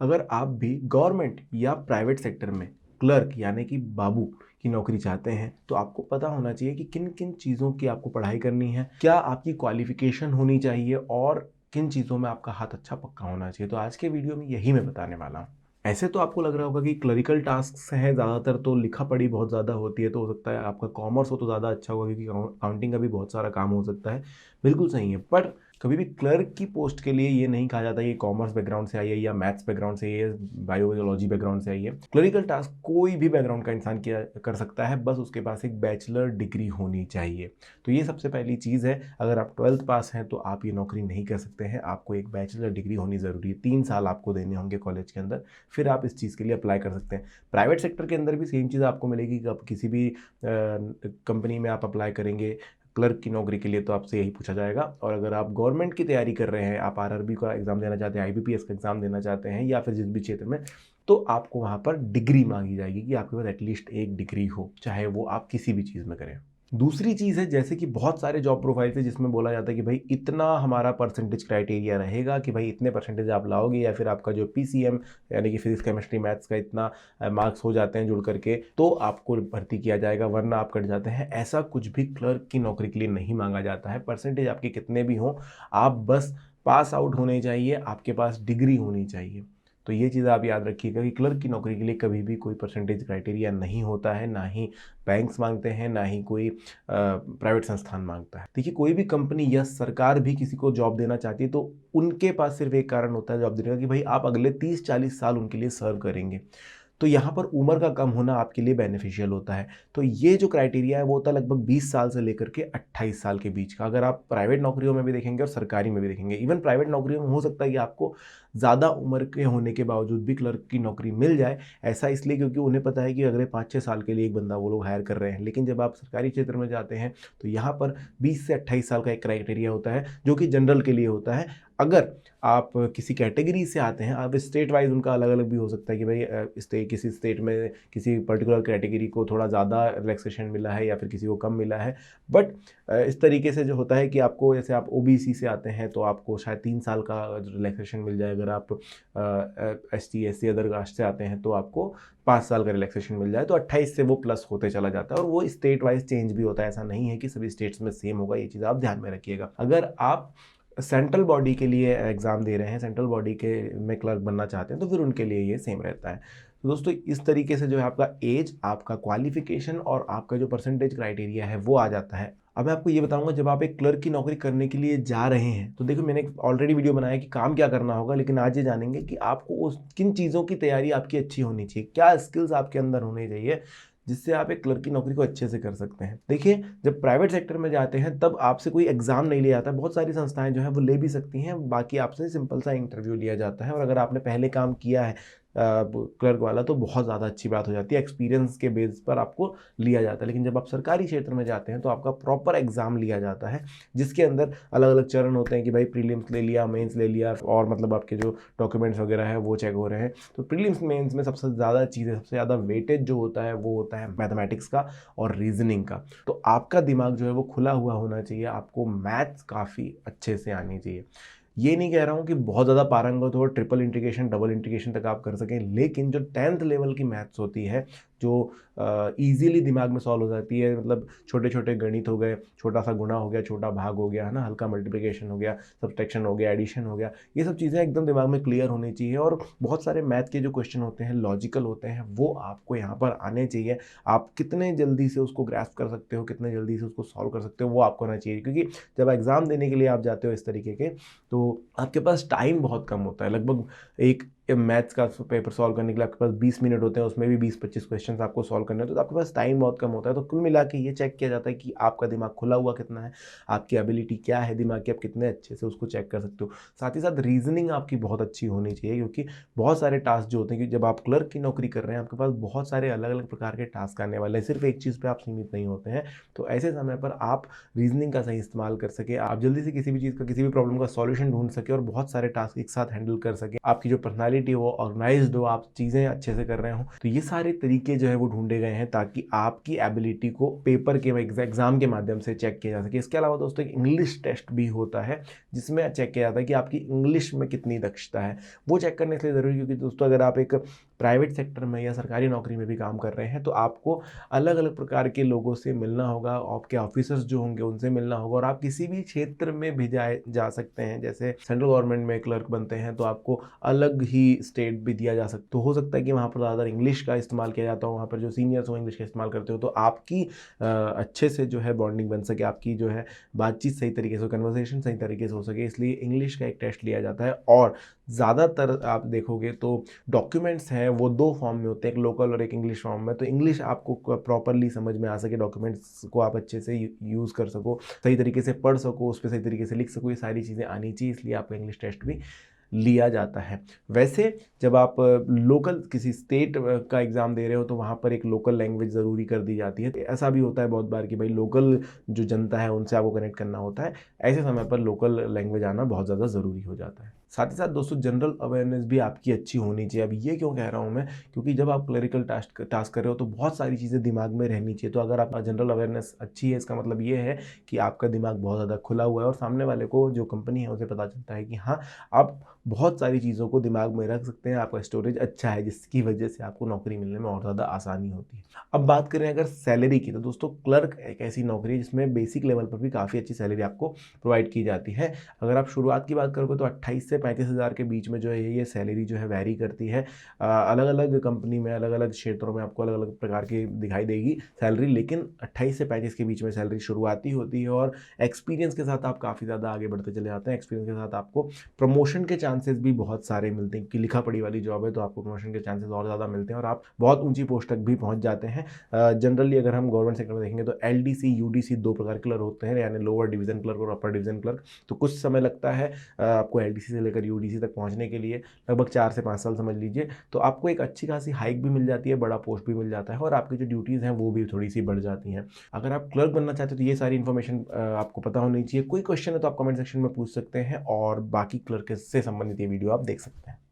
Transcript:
अगर आप भी गवर्नमेंट या प्राइवेट सेक्टर में क्लर्क यानी कि बाबू की नौकरी चाहते हैं तो आपको पता होना चाहिए कि किन किन चीज़ों की आपको पढ़ाई करनी है, क्या आपकी क्वालिफिकेशन होनी चाहिए और किन चीज़ों में आपका हाथ अच्छा पक्का होना चाहिए। तो आज के वीडियो में यही मैं बताने वाला हूँ। ऐसे तो आपको लग रहा होगा कि क्लरिकल टास्क हैं ज़्यादातर, तो लिखा पढ़ी बहुत ज़्यादा होती है, तो हो सकता है आपका कॉमर्स हो तो ज़्यादा अच्छा होगा क्योंकि अकाउंटिंग का भी बहुत सारा काम हो सकता है। बिल्कुल सही है, पर कभी भी क्लर्क की पोस्ट के लिए ये नहीं कहा जाता कि कॉमर्स बैकग्राउंड से आई है या मैथ्स बैकग्राउंड से है, बायोलॉजी बैकग्राउंड से आई है। क्लरिकल टास्क कोई भी बैकग्राउंड का इंसान किया कर सकता है, बस उसके पास एक बैचलर डिग्री होनी चाहिए। तो ये सबसे पहली चीज़ है। अगर आप 12th पास हैं तो आप ये नौकरी नहीं कर सकते हैं, आपको एक बैचलर डिग्री होनी ज़रूरी है। 3 साल आपको देने होंगे कॉलेज के अंदर, फिर आप इस चीज़ के लिए अप्लाई कर सकते हैं। प्राइवेट सेक्टर के अंदर भी सेम चीज़ आपको मिलेगी कि आप किसी भी कंपनी में आप अप्लाई करेंगे क्लर्क की नौकरी के लिए तो आपसे यही पूछा जाएगा। और अगर आप गवर्नमेंट की तैयारी कर रहे हैं, आप आरआरबी का एग्ज़ाम देना चाहते हैं, आईबीपीएस का एग्ज़ाम देना चाहते हैं या फिर जिस भी क्षेत्र में, तो आपको वहाँ पर डिग्री मांगी जाएगी कि आपके पास एटलीस्ट एक डिग्री हो, चाहे वो आप किसी भी चीज़ में करें। दूसरी चीज़ है, जैसे कि बहुत सारे जॉब प्रोफाइल है जिसमें बोला जाता है कि भाई इतना हमारा परसेंटेज क्राइटेरिया रहेगा कि भाई इतने परसेंटेज आप लाओगे, या फिर आपका जो पीसीएम यानी कि फिजिक्स केमिस्ट्री मैथ्स का इतना मार्क्स हो जाते हैं जुड़ करके तो आपको भर्ती किया जाएगा, वरना आप कट जाते हैं। ऐसा कुछ भी क्लर्क की नौकरी के लिए नहीं मांगा जाता है। परसेंटेज आपके कितने भी हों, आप बस पास आउट होने चाहिए, आपके पास डिग्री होनी चाहिए। तो ये चीज़ आप याद रखिएगा कि क्लर्क की नौकरी के लिए कभी भी कोई परसेंटेज क्राइटेरिया नहीं होता है, ना ही बैंक्स मांगते हैं, ना ही कोई प्राइवेट संस्थान मांगता है। देखिए, कोई भी कंपनी या सरकार भी किसी को जॉब देना चाहती है तो उनके पास सिर्फ एक कारण होता है जॉब देने का कि भाई आप अगले 30-40 साल उनके लिए सर्व करेंगे। तो यहाँ पर उम्र का कम होना आपके लिए बेनिफिशियल होता है। तो ये जो क्राइटेरिया है वो होता है लगभग 20 साल से लेकर के 28 साल के बीच का। अगर आप प्राइवेट नौकरियों में भी देखेंगे और सरकारी में भी देखेंगे, इवन प्राइवेट नौकरियों में हो सकता है कि आपको ज़्यादा उम्र के होने के बावजूद भी क्लर्क की नौकरी मिल जाए। ऐसा इसलिए क्योंकि उन्हें पता है कि अगले 5-6 साल के लिए एक बंदा वो लोग हायर कर रहे हैं। लेकिन जब आप सरकारी क्षेत्र में जाते हैं तो यहाँ पर 20 से 28 साल का एक क्राइटेरिया होता है जो कि जनरल के लिए होता है। अगर आप किसी कैटेगरी से आते हैं, आप स्टेट वाइज उनका अलग अलग भी हो सकता है कि भाई किसी स्टेट में किसी पर्टिकुलर कैटेगरी को थोड़ा ज़्यादा रिलैक्सेशन मिला है या फिर किसी को कम मिला है। बट इस तरीके से जो होता है कि आपको, जैसे आप ओबीसी से आते हैं तो आपको शायद 3 साल का रिलैक्सेशन मिल जाए। अगर आप एसटी एससी अदर कास्ट से आते हैं तो आपको 5 साल का रिलैक्सेशन मिल जाए। तो 28 से वो प्लस होते चला जाता है और वो स्टेट वाइज चेंज भी होता है। ऐसा नहीं है कि सभी स्टेट्स में सेम होगा, ये चीज़ आप ध्यान में रखिएगा। अगर आप सेंट्रल बॉडी के लिए एग्ज़ाम दे रहे हैं, सेंट्रल बॉडी के में क्लर्क बनना चाहते हैं, तो फिर उनके लिए ये सेम रहता है। तो दोस्तों, इस तरीके से जो है आपका एज, आपका क्वालिफिकेशन और आपका जो परसेंटेज क्राइटेरिया है वो आ जाता है। अब मैं आपको ये बताऊंगा, जब आप एक क्लर्क की नौकरी करने के लिए जा रहे हैं तो देखो, मैंने ऑलरेडी वीडियो बनाया कि काम क्या करना होगा, लेकिन आज ये जानेंगे कि आपको उस किन चीज़ों की तैयारी आपकी अच्छी होनी चाहिए, क्या स्किल्स आपके अंदर होने चाहिए जिससे आप एक क्लर्क की नौकरी को अच्छे से कर सकते हैं। देखिए, जब प्राइवेट सेक्टर में जाते हैं तब आपसे कोई एग्जाम नहीं लिया जाता। बहुत सारी संस्थाएं जो है वो ले भी सकती हैं, बाकी आपसे सिंपल सा इंटरव्यू लिया जाता है। और अगर आपने पहले काम किया है क्लर्क वाला तो बहुत ज़्यादा अच्छी बात हो जाती है, एक्सपीरियंस के बेस पर आपको लिया जाता है। लेकिन जब आप सरकारी क्षेत्र में जाते हैं तो आपका प्रॉपर एग्जाम लिया जाता है, जिसके अंदर अलग अलग चरण होते हैं कि भाई प्रीलिम्स ले लिया, मेंस ले लिया, और मतलब आपके जो डॉक्यूमेंट्स वगैरह है वो चेक हो रहे हैं। तो प्रीलिम्स मेंस में सबसे ज़्यादा चीज़ें, सबसे ज़्यादा वेटेज जो होता है वो होता है मैथमेटिक्स का और रीजनिंग का। तो आपका दिमाग जो है वो खुला हुआ होना चाहिए, आपको मैथ्स काफ़ी अच्छे से आनी चाहिए। ये नहीं कह रहा हूँ कि बहुत ज़्यादा पारंगत हो, ट्रिपल इंटीग्रेशन डबल इंटीग्रेशन तक आप कर सकें, लेकिन जो 10th लेवल की मैथ्स होती है जो इजीली दिमाग में सॉल्व हो जाती है, मतलब छोटे छोटे गणित हो गए, छोटा सा गुणा हो गया, छोटा भाग हो गया, है ना, हल्का मल्टीप्लिकेशन हो गया, सब्सट्रैक्शन हो गया, एडिशन हो गया, ये सब चीज़ें एकदम दिमाग में क्लियर होनी चाहिए। और बहुत सारे मैथ के जो क्वेश्चन होते हैं लॉजिकल होते हैं, वो आपको यहाँ पर आने चाहिए। आप कितने जल्दी से उसको ग्रास्प कर सकते हो, कितने जल्दी से उसको सॉल्व कर सकते हो, वो आपको आना चाहिए। क्योंकि जब एग्ज़ाम देने के लिए आप जाते हो इस तरीके के, तो आपके पास टाइम बहुत कम होता है। लगभग एक मैथ्स का पेपर सॉल्व करने के लिए आपके पास 20 मिनट होते हैं, उसमें भी 20-25 क्वेश्चन आपको सॉल्व करने होते हैं, तो आपके पास टाइम बहुत कम होता है। तो कुल मिला के ये चेक किया जाता है कि आपका दिमाग खुला हुआ कितना है, आपकी एबिलिटी क्या है दिमाग की, आप कितने अच्छे से उसको चेक कर सकते हो। साथ ही साथ रीजनिंग आपकी बहुत अच्छी होनी चाहिए, क्योंकि बहुत सारे टास्क जो होते हैं कि जब आप क्लर्क की नौकरी कर रहे हैं आपके पास बहुत सारे अलग अलग प्रकार के टास्क आने वाले हैं, सिर्फ एक चीज़ पर आप सीमित नहीं होते हैं। तो ऐसे समय पर आप रीजनिंग का सही इस्तेमाल कर सके, आप जल्दी से किसी भी चीज़ का, किसी भी प्रॉब्लम का सॉल्यूशन ढूंढ सके और बहुत सारे टास्क एक साथ हैंडल कर सके। आपकी जो पर्सनालिटी पंक्चुअलिटी हो, ऑर्गेनाइज्ड हो, आप चीज़ें अच्छे से कर रहे हो। तो ये सारे तरीके जो है वो ढूंढे गए हैं ताकि आपकी एबिलिटी को पेपर के एग्जाम के माध्यम से चेक किया जा सके। इसके अलावा दोस्तों एक इंग्लिश टेस्ट भी होता है जिसमें चेक किया जाता है कि आपकी इंग्लिश में कितनी दक्षता है। वो चेक करने के लिए ज़रूरी, क्योंकि दोस्तों अगर आप एक प्राइवेट सेक्टर में या सरकारी नौकरी में भी काम कर रहे हैं तो आपको अलग अलग प्रकार के लोगों से मिलना होगा, आपके ऑफिसर्स जो होंगे उनसे मिलना होगा, और आप किसी भी क्षेत्र में भेजाए जा सकते हैं। जैसे सेंट्रल गवर्नमेंट में क्लर्क बनते हैं तो आपको अलग ही स्टेट भी दिया जा सकता, तो हो सकता है कि वहाँ पर ज़्यादा इंग्लिश का इस्तेमाल किया जाता हो, वहाँ पर जो सीनियर्स हो इंग्लिश का इस्तेमाल करते हो, तो आपकी अच्छे से जो है बॉन्डिंग बन सके, आपकी जो है बातचीत सही तरीके से, कन्वर्सेशन सही तरीके से हो सके, इसलिए इंग्लिश का एक टेस्ट लिया जाता है। और ज़्यादातर आप देखोगे तो डॉक्यूमेंट्स हैं वो दो फॉर्म में होते हैं, एक लोकल और एक इंग्लिश फॉर्म में। तो इंग्लिश आपको प्रॉपरली समझ में आ सके, डॉक्यूमेंट्स को आप अच्छे से यूज़ कर सको, सही तरीके से पढ़ सको, उस पर सही तरीके से लिख सको, ये सारी चीज़ें आनी चाहिए, इसलिए आपका इंग्लिश टेस्ट भी लिया जाता है। वैसे जब आप लोकल किसी स्टेट का एग्ज़ाम दे रहे हो तो वहाँ पर एक लोकल लैंग्वेज ज़रूरी कर दी जाती है। ऐसा भी होता है बहुत बार कि भाई लोकल जो जनता है उनसे आपको कनेक्ट करना होता है, ऐसे समय पर लोकल लैंग्वेज आना बहुत ज़्यादा ज़रूरी हो जाता है। साथ ही साथ दोस्तों जनरल अवेयरनेस भी आपकी अच्छी होनी चाहिए। अब ये क्यों कह रहा हूँ मैं, क्योंकि जब आप क्लरिकल टास्क कर रहे हो तो बहुत सारी चीज़ें दिमाग में रहनी चाहिए। तो अगर आप जनरल अवेयरनेस अच्छी है, इसका मतलब ये है कि आपका दिमाग बहुत ज़्यादा खुला हुआ है और सामने वाले को, जो कंपनी है, उसे पता चलता है कि हाँ आप बहुत सारी चीज़ों को दिमाग में रख सकते हैं, आपका स्टोरेज अच्छा है, जिसकी वजह से आपको नौकरी मिलने में और ज़्यादा आसानी होती है। अब बात करें अगर सैलरी की, तो दोस्तों क्लर्क एक ऐसी नौकरी है जिसमें बेसिक लेवल पर भी काफ़ी अच्छी सैलरी आपको प्रोवाइड की जाती है। अगर आप शुरुआत की बात करोगे तो 28 से 35 हज़ार के बीच में जो है ये सैलरी जो है वैरी करती है। अलग अलग कंपनी में, अलग अलग क्षेत्रों में आपको अलग अलग प्रकार की दिखाई देगी सैलरी, लेकिन 28 से 35 के बीच में सैलरी शुरुआती होती है। और एक्सपीरियंस के साथ आप काफ़ी ज़्यादा आगे बढ़ते चले जाते हैं। एक्सपीरियंस के साथ आपको प्रमोशन के चांसेस भी बहुत सारे मिलते हैं, कि लिखा पढ़ी वाली जॉब है तो आपको प्रमोशन के चांसेस और ज़्यादा मिलते हैं और आप बहुत ऊंची पोस्ट तक भी पहुंच जाते हैं। जनरली अगर हम गवर्नमेंट सेक्टर में देखेंगे तो LDC UDC दो प्रकार के क्लर्क होते हैं, यानी लोअर डिवीजन क्लर्क और अपर डिवीजन क्लर्क। तो कुछ समय लगता है आपको LDC से लेकर UDC तक पहुंचने के लिए, लगभग 4 से 5 साल समझ लीजिए। तो आपको एक अच्छी खासी हाइक भी मिल जाती है, बड़ा पोस्ट भी मिल जाता है और आपकी जो ड्यूटीज़ हैं वो भी थोड़ी सी बढ़ जाती हैं। अगर आप क्लर्क बनना चाहते हो तो ये सारी इन्फॉर्मेशन आपको पता होनी चाहिए। कोई क्वेश्चन है तो आप कमेंट सेक्शन में पूछ सकते हैं और बाकी क्लर्क से संबंधित ये वीडियो आप देख सकते हैं।